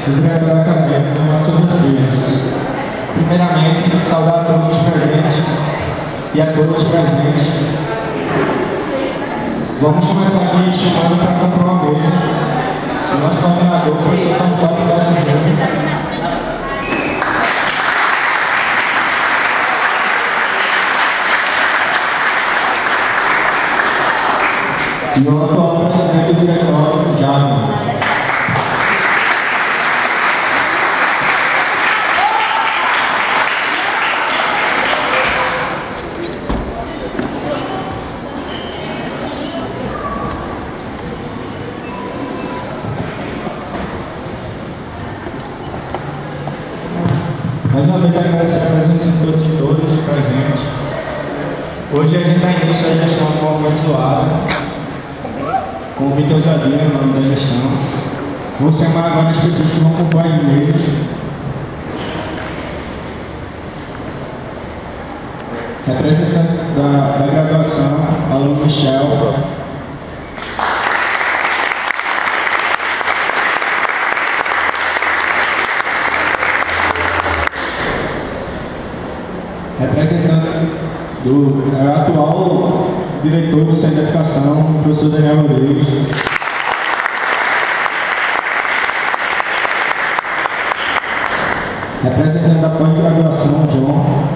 do diretor acadêmico Márcio Filho. Primeiramente, saudar a todos os presentes e a todos os presentes. Vamos começar aqui chamando para comprar uma mesa. O nosso coordenador, o professor Tom Sérgio Júnior. E o atual presidente do diretório, Jaime. Mais uma vez agradecer a presença de todos e todas presentes. Hoje a gente dá início à gestão do movimento Zoada, com o Vitor Zadia, no nome da gestão. Vou chamar agora as pessoas que vão compor as mesas. Representante da graduação, aluno Michel. Representante do atual diretor do Centro de Educação, o professor Daniel Rodrigues. Representante da pós-graduação, João.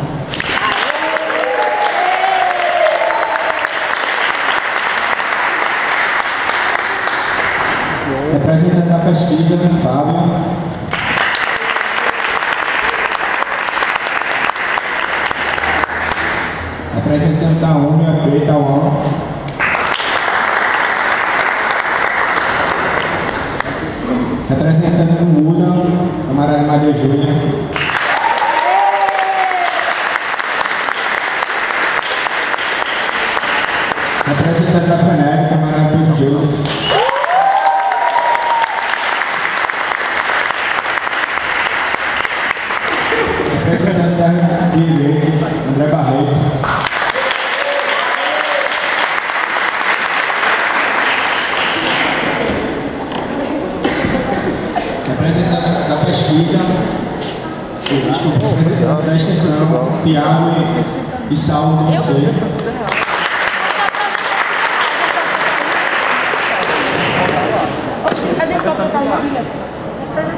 Representante da pesquisa, Fábio. Representante da ONU, a Tauan. Representante do MUDA, camarada Maria Júlia. Representante da FENEC, camarada Pedro Júlio. Representante da Direito, André Barreto. Representante da pesquisa, representante da extensão, Tiago e Saulo do Conselho.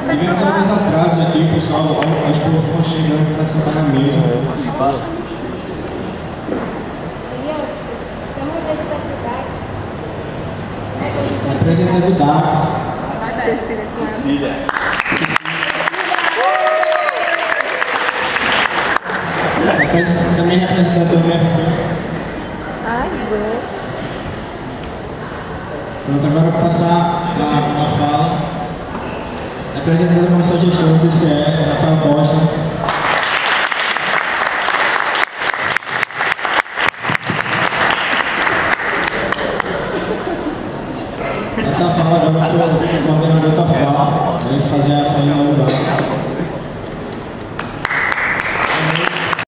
Tivemos alguns atrasos aqui, pessoal, as pessoas vão chegando para sentar na mesa. Representante do DAX. Também representante do MFP. Pronto, agora vou passar a fala. Representante da Comissão de Gestão do ICE, Rafael Costa. Essa fala agora para o coordenador Topal, ele fazer a fala inaugural.